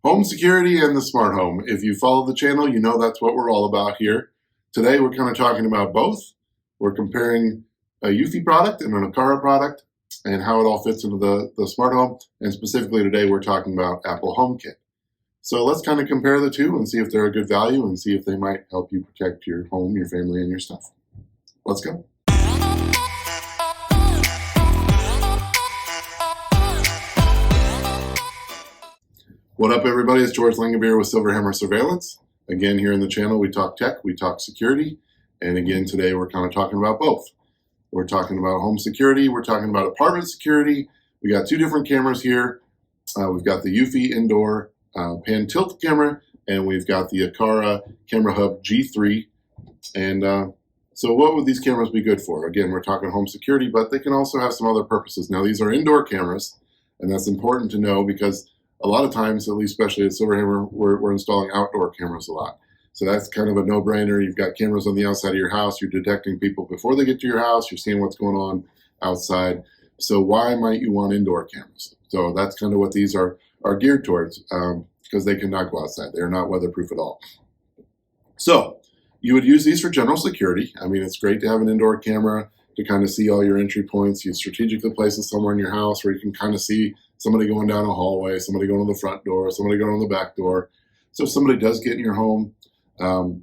Home security and the smart home. If you follow the channel, you know that's what we're all about here. Today we're kind of talking about both. We're comparing a Eufy product and an Aqara product and how it all fits into the smart home. And specifically today we're talking about Apple HomeKit. So let's kind of compare the two and see if they're a good value and see if they might help you protect your home, your family, and your stuff. Let's go. What up, everybody? It's George Langabeer with SilverHammer Surveillance. Again, here in the channel, we talk tech, we talk security, and again, today we're kind of talking about both. We're talking about home security, we're talking about apartment security. We got two different cameras here. We've got the Eufy indoor pan tilt camera, and we've got the Aqara Camera Hub G3. And so what would these cameras be good for? Again, we're talking home security, but they can also have some other purposes. Now, these are indoor cameras, and that's important to know because a lot of times, at least especially at SilverHammer, we're installing outdoor cameras a lot. So that's kind of a no-brainer. You've got cameras on the outside of your house. You're detecting people before they get to your house. You're seeing what's going on outside. So why might you want indoor cameras? So that's kind of what these are geared towards because they cannot go outside. They're not weatherproof at all. So you would use these for general security. I mean, it's great to have an indoor camera to kind of see all your entry points. You strategically place it somewhere in your house where you can kind of see somebody going down a hallway, somebody going to the front door, somebody going to the back door. So if somebody does get in your home,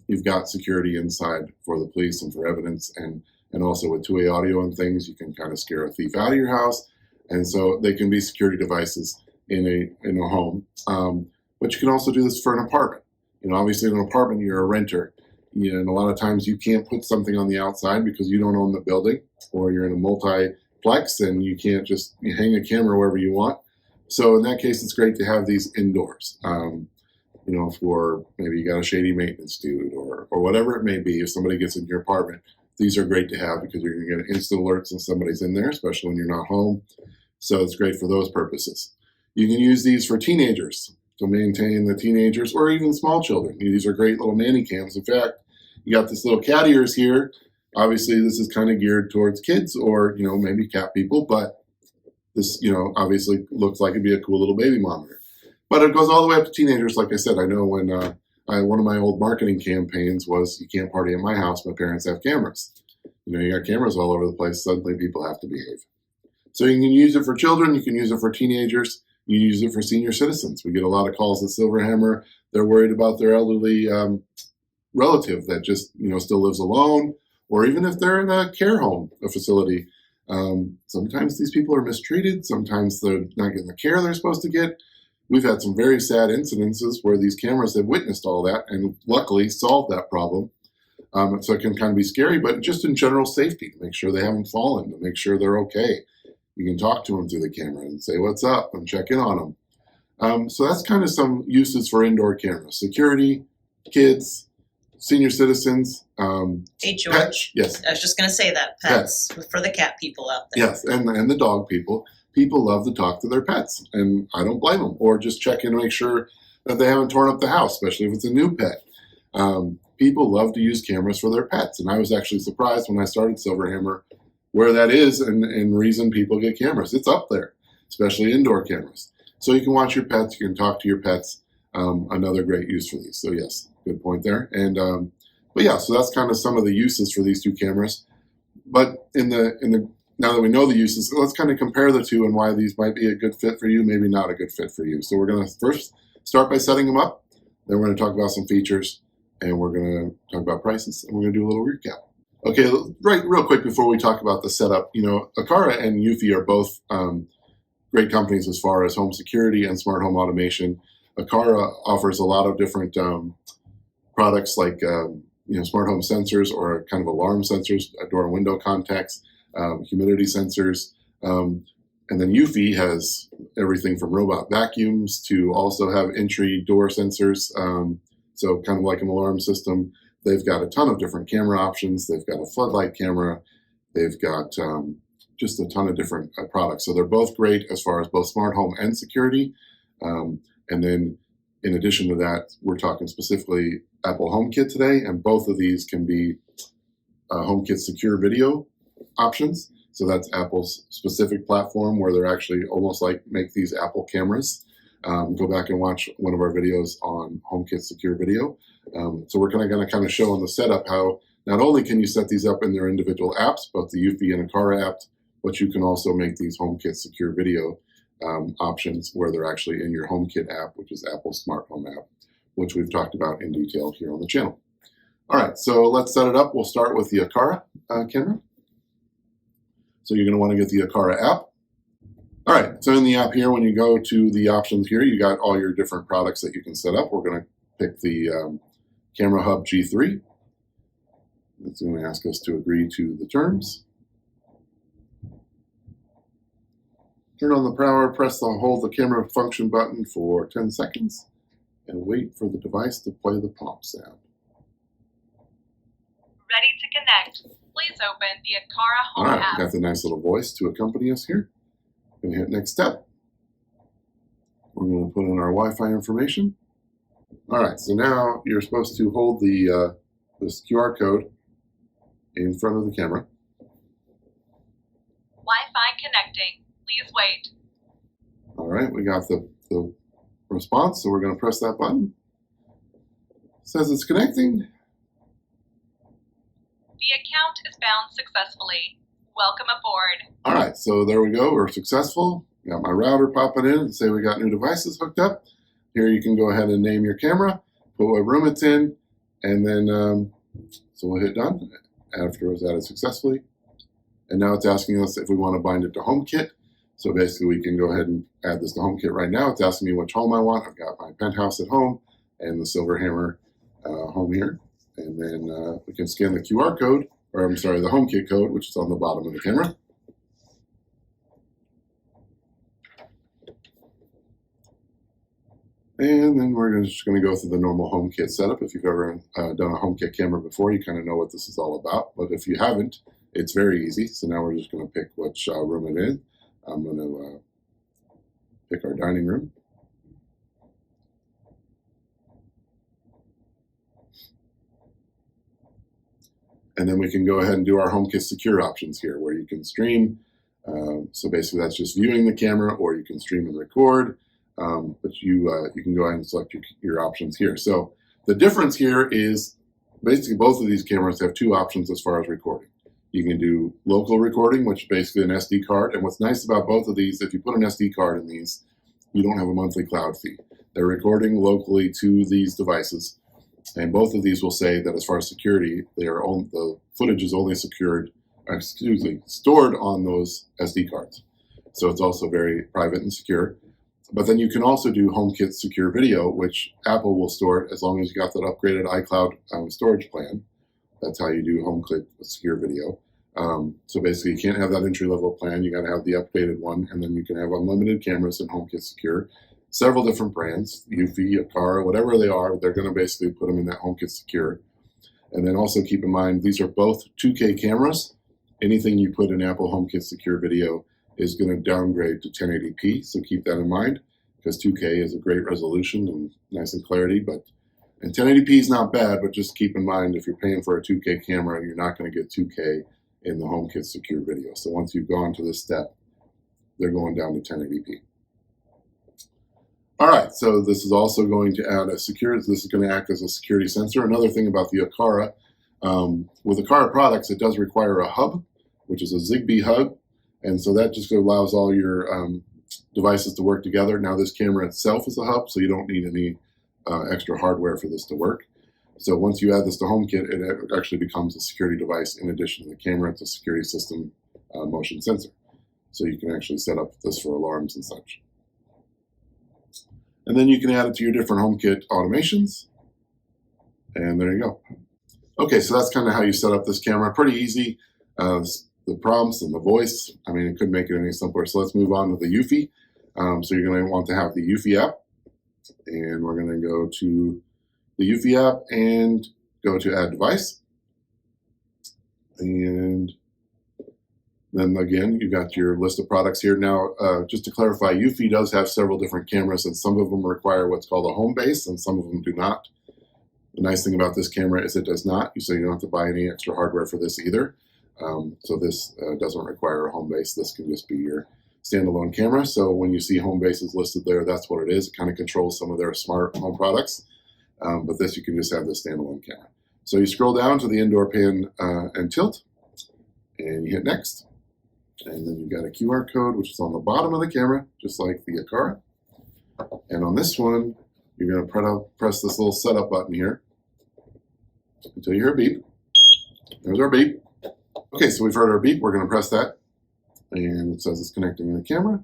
you've got security inside for the police and for evidence, and also with two-way audio and things, you can kind of scare a thief out of your house. And so they can be security devices in a home. But you can also do this for an apartment. You know, obviously in an apartment, you're a renter. And a lot of times you can't put something on the outside because you don't own the building, or you're in a multiplex and you can't just hang a camera wherever you want. So in that case, it's great to have these indoors, you know, for maybe you got a shady maintenance dude or whatever it may be. If somebody gets in your apartment, these are great to have because you're going to get instant alerts when somebody's in there, especially when you're not home. So it's great for those purposes. You can use these for teenagers to maintain the teenagers or even small children. These are great little nanny cams. In fact, you got this little cat ears here. Obviously, this is kind of geared towards kids or, you know, maybe cat people, but this, you know, obviously looks like it'd be a cool little baby monitor. But it goes all the way up to teenagers. Like I said, I know when one of my old marketing campaigns was, you can't party at my house, my parents have cameras. You know, you got cameras all over the place, suddenly people have to behave. So you can use it for children, you can use it for teenagers, you can use it for senior citizens. We get a lot of calls at SilverHammer. They're worried about their elderly relative that just, you know, still lives alone, or even if they're in a care home, a facility. Sometimes these people are mistreated. Sometimes they're not getting the care they're supposed to get. We've had some very sad incidences where these cameras have witnessed all that and luckily solved that problem. So it can kind of be scary, but just in general safety, to make sure they haven't fallen, to make sure they're okay. You can talk to them through the camera and say, what's up, and check in on them. So that's kind of some uses for indoor cameras. Security, kids, senior citizens. Hey, George. Pets. Yes. I was just going to say that. Pets. For the cat people out there. Yes, and the dog people. People love to talk to their pets, and I don't blame them. Or just check in to make sure that they haven't torn up the house, especially if it's a new pet. People love to use cameras for their pets, and I was actually surprised when I started SilverHammer where that is and reason people get cameras. It's up there, especially indoor cameras. So you can watch your pets, you can talk to your pets. Another great use for these. So yes, good point there. And but yeah, so that's kind of some of the uses for these two cameras. But now that we know the uses, let's kind of compare the two and why these might be a good fit for you, maybe not a good fit for you. So we're going to first start by setting them up. Then we're going to talk about some features, and we're going to talk about prices, and we're going to do a little recap. Okay, real quick before we talk about the setup, you know, Aqara and Eufy are both great companies as far as home security and smart home automation. Aqara offers a lot of different products like you know, smart home sensors or kind of alarm sensors, door and window contacts, humidity sensors, and then Eufy has everything from robot vacuums to also have entry door sensors, so kind of like an alarm system. They've got a ton of different camera options. They've got a floodlight camera. They've got just a ton of different products. So they're both great as far as both smart home and security. And then in addition to that, we're talking specifically Apple HomeKit today, and both of these can be HomeKit Secure Video Options. So that's Apple's specific platform where they're actually almost like make these Apple cameras. go back and watch one of our videos on HomeKit Secure Video. So we're going to kind of show on the setup how not only can you set these up in their individual apps, both the Eufy and Aqara app, but you can also make these HomeKit Secure Video options where they're actually in your HomeKit app, which is Apple's smart home app, which we've talked about in detail here on the channel. All right, so let's set it up. We'll start with the Aqara camera. So you're going to want to get the Aqara app. All right, so in the app here, when you go to the options here, you got all your different products that you can set up. We're going to pick the Camera Hub G3. It's going to ask us to agree to the terms. Turn on the power, hold the camera function button for 10 seconds, and wait for the device to play the pop sound. Ready to connect. Please open the Aqara Home All right, app. got the nice little voice to accompany us here. Going to hit next step. We're going to put in our Wi-Fi information. All right, so now you're supposed to hold this QR code in front of the camera. Wi-Fi connecting. Please wait. All right, we got the response, so we're going to press that button. It says it's connecting. The account is bound successfulully. Welcome aboard. All right, so there we go. We're successful. Got my router popping in and say we got new devices hooked up. Here you can go ahead and name your camera, put what room it's in, and then so we'll hit done after it was added successfully. And now it's asking us if we want to bind it to HomeKit. So basically we can go ahead and add this to HomeKit right now. It's asking me which home I want. I've got my penthouse at home and the SilverHammer home here. And then we can scan the QR code, or I'm sorry, the HomeKit code, which is on the bottom of the camera. And then we're just going to go through the normal HomeKit setup. If you've ever done a HomeKit camera before, you kind of know what this is all about. But if you haven't, it's very easy. So now we're just going to pick which room it is. I'm going to pick our dining room. And then we can go ahead and do our HomeKit Secure options here, where you can stream. So basically that's just viewing the camera, or you can stream and record. But you can go ahead and select your options here. So the difference here is basically both of these cameras have two options as far as recording. You can do local recording, which is basically an SD card. And what's nice about both of these, if you put an SD card in these, you don't have a monthly cloud fee. They're recording locally to these devices. And both of these will say that as far as security, the footage is only stored on those SD cards. So it's also very private and secure. But then you can also do HomeKit Secure Video, which Apple will store it as long as you got that upgraded iCloud storage plan. That's how you do HomeKit Secure Video. So basically, you can't have that entry-level plan. You got to have the updated one, and then you can have unlimited cameras in HomeKit Secure. Several different brands, Eufy, Aqara, whatever they are, they're going to basically put them in that HomeKit Secure. And then also keep in mind, these are both 2K cameras. Anything you put in Apple HomeKit Secure Video is going to downgrade to 1080p, so keep that in mind, because 2K is a great resolution and nice and clarity, and 1080p is not bad, but just keep in mind if you're paying for a 2K camera, you're not going to get 2K in the HomeKit Secure Video. So once you've gone to this step, they're going down to 1080p. All right, so this is also going to add this is going to act as a security sensor. Another thing about the Aqara, with Aqara products, it does require a hub, which is a Zigbee hub. And so that just allows all your devices to work together. Now this camera itself is a hub, so you don't need any extra hardware for this to work. So once you add this to HomeKit, it actually becomes a security device in addition to the camera. It's a security system motion sensor. So you can actually set up this for alarms and such. And then you can add it to your different HomeKit automations. And there you go. Okay, so that's kind of how you set up this camera. Pretty easy. The prompts and the voice, I mean, it couldn't make it any simpler. So let's move on to the Eufy. So you're going to want to have the Eufy app. And we're going to go to the Eufy app and go to Add Device. And then again, you got your list of products here. Now, just to clarify, Eufy does have several different cameras, and some of them require what's called a home base, and some of them do not. The nice thing about this camera is it does not, so you don't have to buy any extra hardware for this either. So this doesn't require a home base. This can just be your standalone camera. So when you see Homebase is listed there, that's what it is. It kind of controls some of their smart home products. But this, you can just have the standalone camera. So you scroll down to the indoor pan and tilt, and you hit next. And then you've got a QR code, which is on the bottom of the camera, just like the Aqara. And on this one, you're going to press this little setup button here until you hear a beep. There's our beep. Okay, so we've heard our beep. We're going to press that. And it says it's connecting to the camera.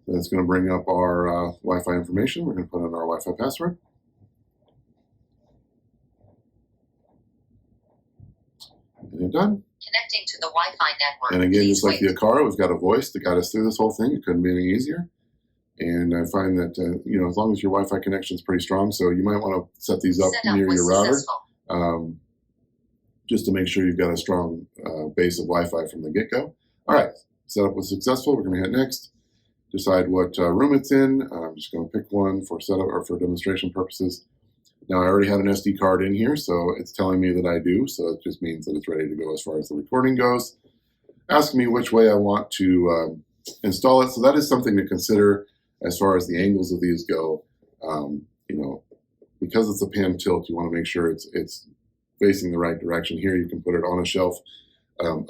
Then it's going to bring up our Wi-Fi information. We're going to put in our Wi-Fi password. And you're done. Connecting to the Wi-Fi network. And again, just like the wait. Aqara, we've got a voice that got us through this whole thing. It couldn't be any easier. And I find that, as long as your Wi-Fi connection is pretty strong, so you might want to set these up Setup near was your router, successful. just to make sure you've got a strong base of Wi-Fi from the get-go. All right, setup was successful. We're going to hit next. Decide what room it's in. I'm just going to pick one for setup or for demonstration purposes. Now, I already had an SD card in here, so it's telling me that I do. So it just means that it's ready to go as far as the recording goes. Asking me which way I want to install it. So that is something to consider as far as the angles of these go. Because it's a pan tilt, you want to make sure it's facing the right direction. Here, you can put it on a shelf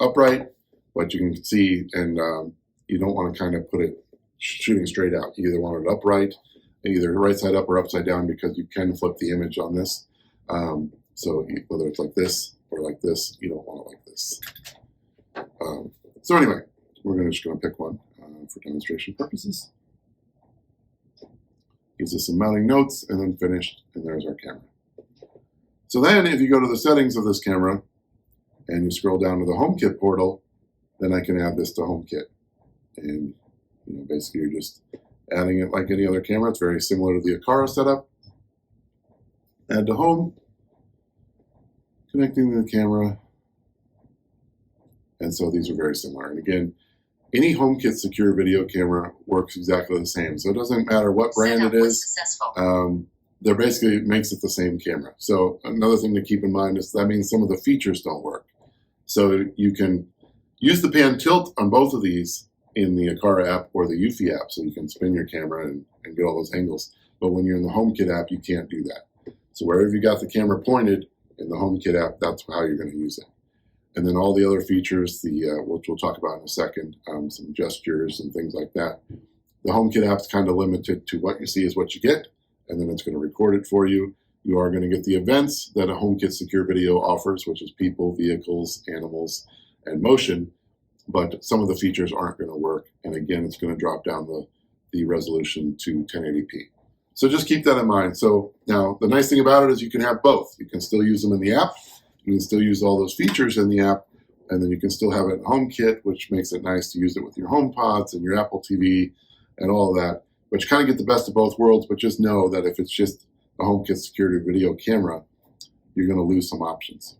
upright, but you can see, and you don't want to kind of put it shooting straight out. You either want it upright, either right side up or upside down, because you can flip the image on this. So whether it's like this or like this, you don't want it like this. So anyway, we're just going to pick one for demonstration purposes. Gives us some mounting notes, and then finished, and there's our camera. So then if you go to the settings of this camera and you scroll down to the HomeKit portal, then I can add this to HomeKit. And basically you're just adding it like any other camera. It's very similar to the Aqara setup. Add to home, connecting to the camera. And so these are very similar. And again, any HomeKit Secure Video camera works exactly the same. So it doesn't matter what brand Setup it was is. successful. They're basically makes it the same camera. So another thing to keep in mind is that means some of the features don't work. So you can use the pan tilt on both of these in the Aqara app or the Eufy app, so you can spin your camera and get all those angles. But when you're in the HomeKit app, you can't do that. So wherever you got the camera pointed in the HomeKit app, that's how you're going to use it. And then all the other features, which we'll talk about in a second, some gestures and things like that. The HomeKit app's kind of limited to what you see is what you get, and then it's going to record it for you. You are going to get the events that a HomeKit Secure Video offers, which is people, vehicles, animals, and motion. But some of the features aren't going to work. And again, it's going to drop down the resolution to 1080p. So just keep that in mind. So now the nice thing about it is you can have both. You can still use them in the app. You can still use all those features in the app. And then you can still have it in HomeKit, which makes it nice to use it with your HomePods and your Apple TV and all of that. But you kind of get the best of both worlds. But just know that if it's just a HomeKit Security Video camera, you're going to lose some options.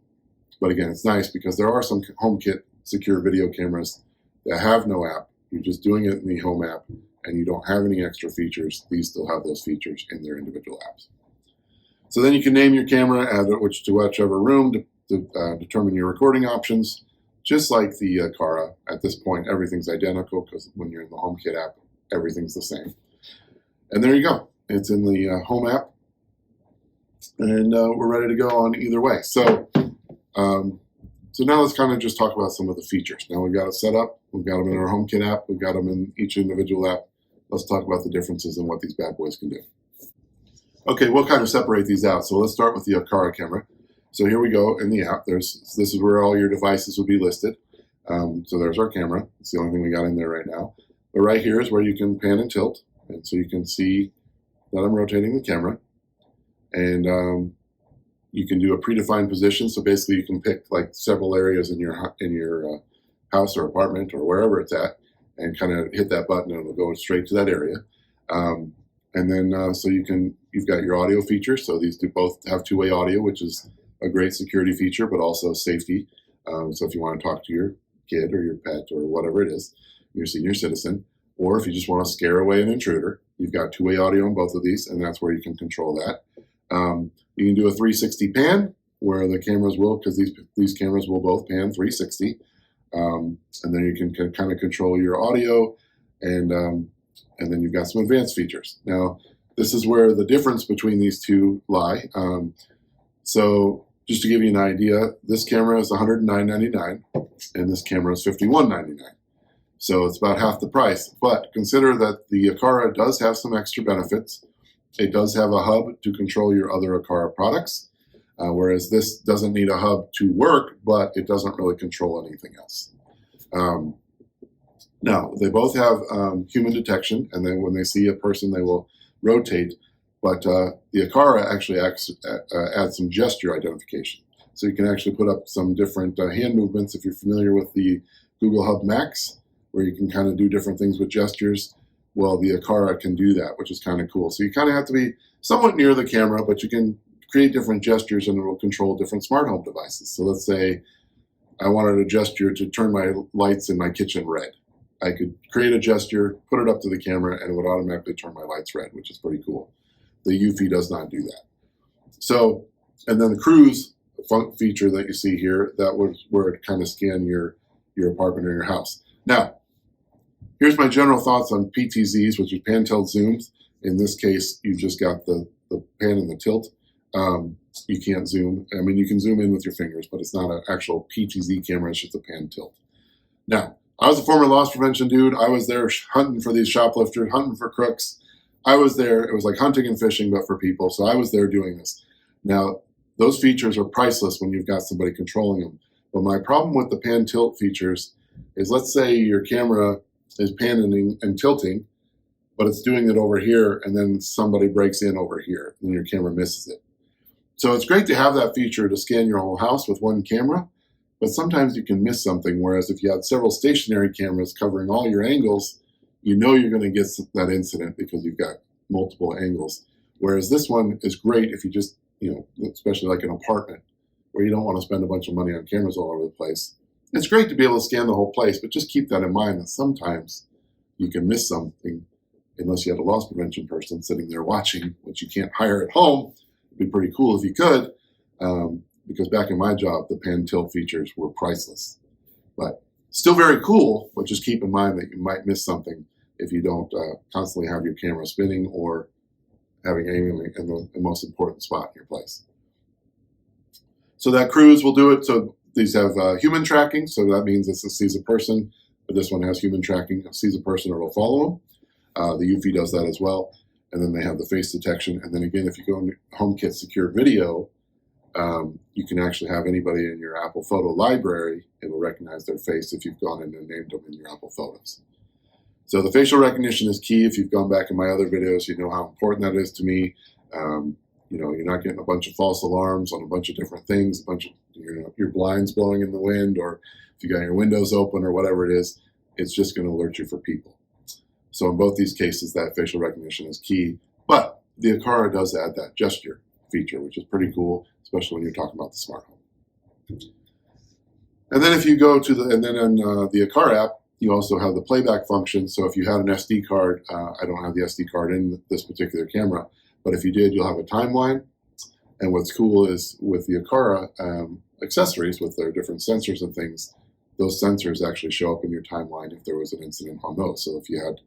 But again, it's nice because there are some HomeKit Secure Video cameras that have no app. You're just doing it in the Home app, and you don't have any extra features. These still have those features in their individual apps. So then you can name your camera, add it to whichever room to determine your recording options. Just like the Aqara, at this point, everything's identical because when you're in the HomeKit app, everything's the same. And there you go. It's in the Home app, and we're ready to go on either way. So now let's kind of just talk about some of the features. Now we've got it set up. We've got them in our HomeKit app. We've got them in each individual app. Let's talk about the differences and what these bad boys can do. Okay, we'll kind of separate these out. So let's start with the Aqara camera. So here we go in the app. This is where all your devices will be listed. So there's our camera. It's the only thing we got in there right now. But right here is where you can pan and tilt. And so you can see that I'm rotating the camera. And you can do a predefined position. So basically you can pick like several areas in your house or apartment or wherever it's at and kind of hit that button and it'll go straight to that area. And then so you've got your audio features. So these do both have two-way audio, which is a great security feature, but also safety. So if you want to talk to your kid or your pet or whatever it is, your senior citizen, or if you just want to scare away an intruder, you've got two-way audio on both of these, and that's where you can control that. You can do a 360 pan, where the cameras will, because these cameras will both pan 360. and then you can kind of control your audio, and then you've got some advanced features. Now, this is where the difference between these two lie. So just to give you an idea, this camera is $109.99 and this camera is $51.99. So it's about half the price. But consider that the Aqara does have some extra benefits. It does have a hub to control your other Aqara products, whereas this doesn't need a hub to work, but it doesn't really control anything else. Now, they both have human detection, and then when they see a person, they will rotate. But the Aqara actually adds some gesture identification. So you can actually put up some different hand movements. If you're familiar with the Google Hub Max, where you can kind of do different things with gestures, well, the Aqara can do that, which is kind of cool. So you kind of have to be somewhat near the camera, but you can create different gestures and it will control different smart home devices. So let's say I wanted a gesture to turn my lights in my kitchen red. I could create a gesture, put it up to the camera, and it would automatically turn my lights red, which is pretty cool. The Eufy does not do that. So, and then the cruise feature that you see here, that was where it kind of scanned your apartment or your house. Now, here's my general thoughts on PTZs, which is pan tilt zooms. In this case, you've just got the pan and the tilt. You can't zoom. I mean, you can zoom in with your fingers, but it's not an actual PTZ camera. It's just a pan tilt. Now, I was a former loss prevention dude. I was there hunting for these shoplifters, hunting for crooks. I was there. It was like hunting and fishing, but for people. So I was there doing this. Now, those features are priceless when you've got somebody controlling them. But my problem with the pan tilt features is, let's say your camera is panning and tilting, but it's doing it over here, and then somebody breaks in over here, and your camera misses it. So it's great to have that feature to scan your whole house with one camera, but sometimes you can miss something, whereas if you had several stationary cameras covering all your angles, you know you're going to get that incident because you've got multiple angles. Whereas this one is great if you just, especially like an apartment where you don't want to spend a bunch of money on cameras all over the place. It's great to be able to scan the whole place, but just keep that in mind that sometimes you can miss something unless you have a loss prevention person sitting there watching, which you can't hire at home. It'd be pretty cool if you could, because back in my job, the pan tilt features were priceless. But still very cool, but just keep in mind that you might miss something if you don't constantly have your camera spinning or having aiming in the most important spot in your place. So that cruise will do it. So these have human tracking, so that means it sees a person, but this one has human tracking. It sees a person or it'll follow them. The Eufy does that as well. And then they have the face detection. And then again, if you go into HomeKit Secure Video, you can actually have anybody in your Apple Photo library. It will recognize their face if you've gone in and named them in your Apple Photos. So the facial recognition is key. If you've gone back in my other videos, you know how important that is to me. You're not getting a bunch of false alarms on a bunch of different things, a bunch of your blinds blowing in the wind, or if you got your windows open or whatever it is, it's just going to alert you for people. So in both these cases, that facial recognition is key. But the Aqara does add that gesture feature, which is pretty cool, especially when you're talking about the smart home. And then if you go to the Aqara app, you also have the playback function. So if you had an SD card, I don't have the SD card in this particular camera, but if you did, you'll have a timeline. And what's cool is with the Aqara accessories, with their different sensors and things, those sensors actually show up in your timeline if there was an incident on those. So if you had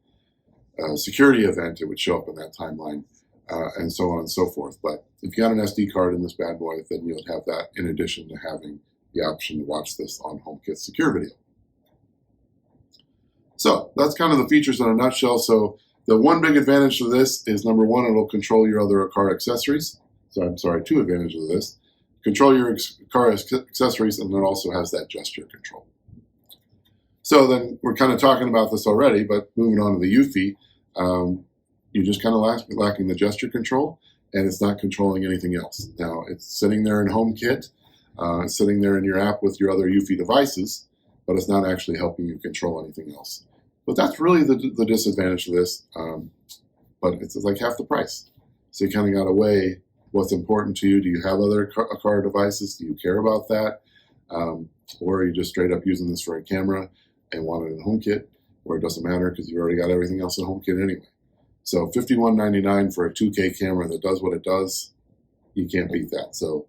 a security event, it would show up in that timeline, and so on and so forth. But if you had an SD card in this bad boy, then you'll have that in addition to having the option to watch this on HomeKit Secure Video. So that's kind of the features in a nutshell. So the one big advantage to this is, number one, it'll control your other Aqara accessories. So I'm sorry, two advantages of this. Control your Aqara accessories, and it also has that gesture control. So then we're kind of talking about this already, but moving on to the Eufy, you're just kind of lacking the gesture control, and it's not controlling anything else. Now, it's sitting there in HomeKit, it's sitting there in your app with your other Eufy devices, but it's not actually helping you control anything else. But that's really the disadvantage of this, but it's like half the price. So you kind of got to weigh what's important to you. Do you have other Aqara devices? Do you care about that? Or are you just straight up using this for a camera and want it in HomeKit, or it doesn't matter because you already got everything else in HomeKit anyway? So $51.99 for a 2K camera that does what it does, you can't beat that. So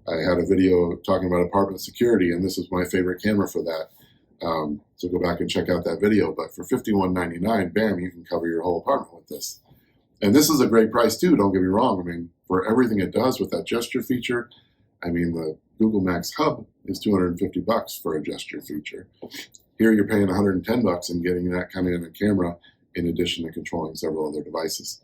I had a video talking about apartment security, and this is my favorite camera for that. So go back and check out that video. But for $51.99, bam, you can cover your whole apartment with this. And this is a great price too, don't get me wrong. I mean, for everything it does with that gesture feature, I mean, the Google Max Hub is $250 for a gesture feature. Here you're paying $110 and getting that kind of in a camera in addition to controlling several other devices.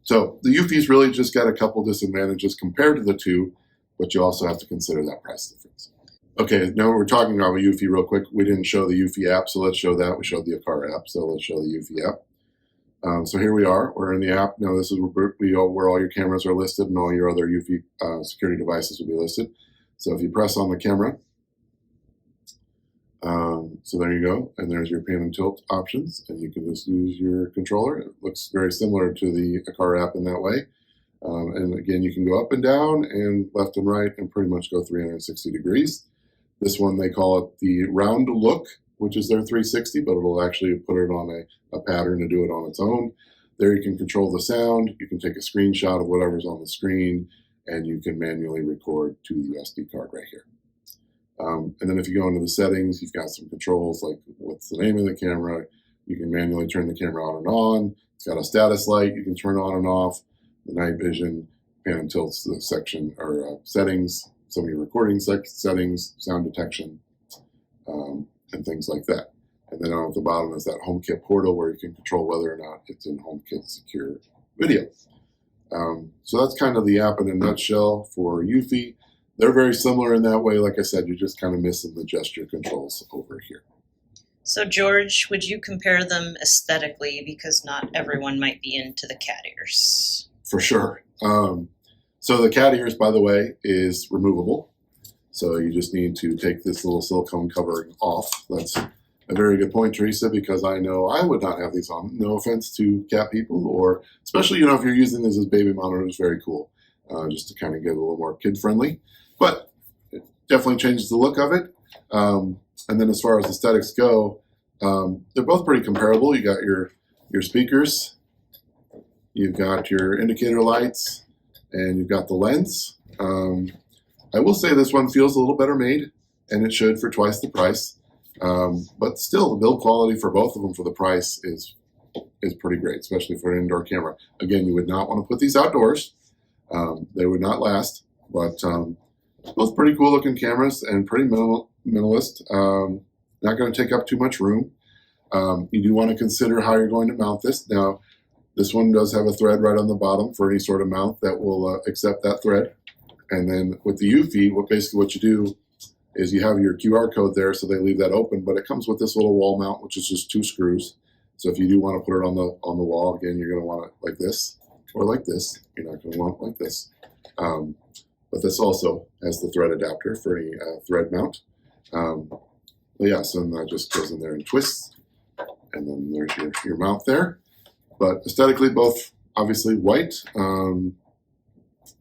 So the Eufy's really just got a couple disadvantages compared to the two, but you also have to consider that price difference. Okay, now we're talking about Eufy real quick. We didn't show the Eufy app, so let's show that. We showed the Aqara app, so let's show the Eufy app. So here we are. We're in the app. Now this is where all your cameras are listed and all your other Eufy security devices will be listed. So if you press on the camera, so there you go, and there's your pan and tilt options, and you can just use your controller. It looks very similar to the Aqara app in that way. And again, you can go up and down and left and right and pretty much go 360 degrees. This one, they call it the round look, which is their 360, but it'll actually put it on a pattern to do it on its own. There you can control the sound. You can take a screenshot of whatever's on the screen, and you can manually record to the SD card right here. And then if you go into the settings, you've got some controls like what's the name of the camera. You can manually turn the camera on and on. It's got a status light you can turn on and off. The night vision, pan and tilt section or settings, some of your recording settings, sound detection, and things like that. And then on the bottom is that HomeKit portal where you can control whether or not it's in HomeKit Secure Video. So that's kind of the app in a nutshell for Eufy. They're very similar in that way. Like I said, you're just kind of missing the gesture controls over here. So George, would you compare them aesthetically, because not everyone might be into the cat ears? For sure. So the cat ears, by the way, is removable. So you just need to take this little silicone covering off. That's a very good point, Teresa, because I know I would not have these on. No offense to cat people, or especially, if you're using this as baby monitors, very cool. Just to kind of get a little more kid-friendly. But it definitely changes the look of it. And then as far as aesthetics go, they're both pretty comparable. You got your speakers, you've got your indicator lights, and you've got the lens. I will say this one feels a little better made, and it should for twice the price. But still, the build quality for both of them for the price is pretty great, especially for an indoor camera. Again, you would not want to put these outdoors. They would not last, but both pretty cool looking cameras and pretty minimalist. Not going to take up too much room. You do want to consider how you're going to mount this. Now, this one does have a thread right on the bottom for any sort of mount that will accept that thread. And then with the Eufy, what you do is you have your QR code there, so they leave that open, but it comes with this little wall mount, which is just 2 screws. So if you do want to put it on the wall, again, you're going to want it like this or like this. You're not going to want it like this. But this also has the thread adapter for any thread mount. But yeah, so then that just goes in there and twists, and then there's your mount there. But aesthetically, both obviously white.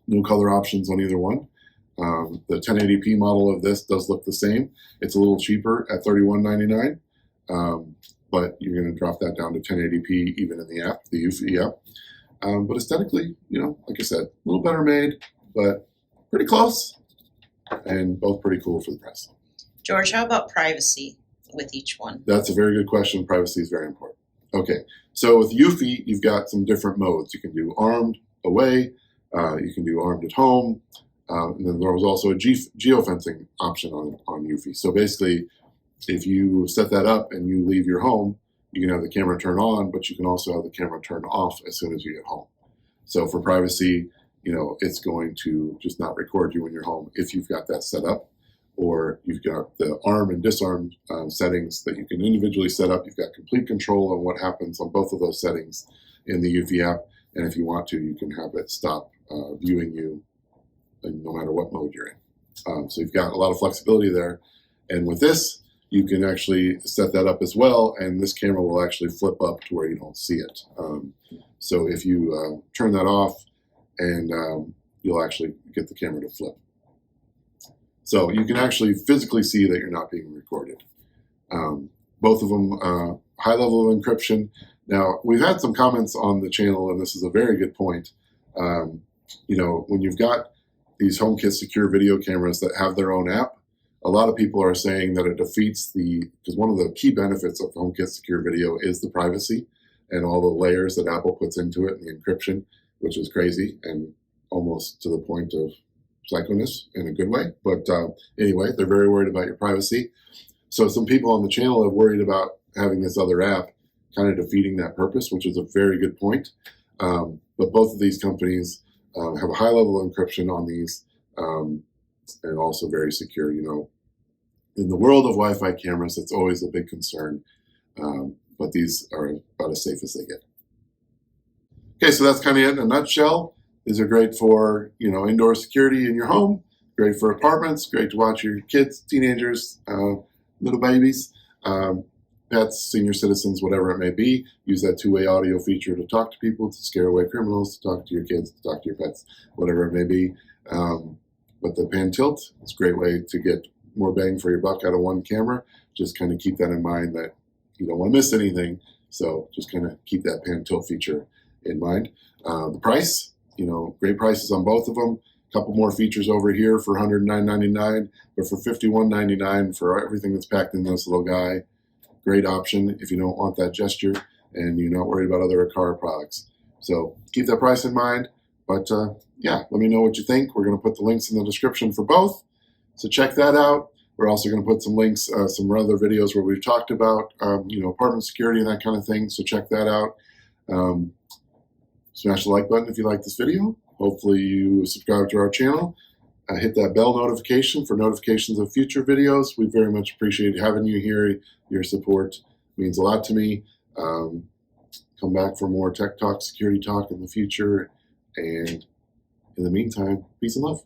No color options on either one. The 1080p model of this does look the same. It's a little cheaper at $31.99, but you're going to drop that down to 1080p even in the app, the Eufy app. But aesthetically, like I said, a little better made, but pretty close, and both pretty cool for the price. George, how about privacy with each one? That's a very good question. Privacy is very important. Okay, so with Eufy, you've got some different modes. You can do armed, away, you can do armed at home, and then there was also a geofencing option on Eufy. So basically, if you set that up and you leave your home, you can have the camera turn on, but you can also have the camera turn off as soon as you get home. So for privacy, it's going to just not record you when you're home if you've got that set up, or you've got the arm and disarm settings that you can individually set up. You've got complete control on what happens on both of those settings in the Eufy app, and if you want to, you can have it stop viewing you no matter what mode you're in. So you've got a lot of flexibility there, and with this, you can actually set that up as well, and this camera will actually flip up to where you don't see it. So if you turn that off, and you'll actually get the camera to flip. So you can actually physically see that you're not being recorded. Both of them, high level of encryption. Now, we've had some comments on the channel, and this is a very good point. When you've got these HomeKit secure video cameras that have their own app, a lot of people are saying that it defeats because one of the key benefits of HomeKit Secure Video is the privacy and all the layers that Apple puts into it and the encryption, which is crazy and almost to the point of psychoness in a good way. But anyway, they're very worried about your privacy. So some people on the channel have worried about having this other app kind of defeating that purpose, which is a very good point. But both of these companies have a high level of encryption on these and also very secure. You know, in the world of Wi-Fi cameras, that's always a big concern. But these are about as safe as they get. Okay, so that's kind of it in a nutshell. These are great for, you know, indoor security in your home, great for apartments, great to watch your kids, teenagers, little babies, pets, senior citizens, whatever it may be. Use that two-way audio feature to talk to people, to scare away criminals, to talk to your kids, to talk to your pets, whatever it may be. But the pan tilt is a great way to get more bang for your buck out of one camera. Just kind of keep that in mind that you don't want to miss anything. So just kind of keep that pan tilt feature in mind. The price, you know, great prices on both of them. A couple more features over here for $109.99, but for $51.99 for everything that's packed in this little guy. Great option if you don't want that gesture and you're not worried about other Aqara products. So keep that price in mind. But yeah, let me know what you think. We're going to put the links in the description for both. So check that out. We're also going to put some links, some other videos where we've talked about, you know, apartment security and that kind of thing. So check that out. Smash the like button if you like this video. Hopefully you subscribe to our channel. Hit that bell notification for notifications of future videos. We very much appreciate having you here. Your support means a lot to me. Come back for more tech talk, security talk in the future. And in the meantime, peace and love.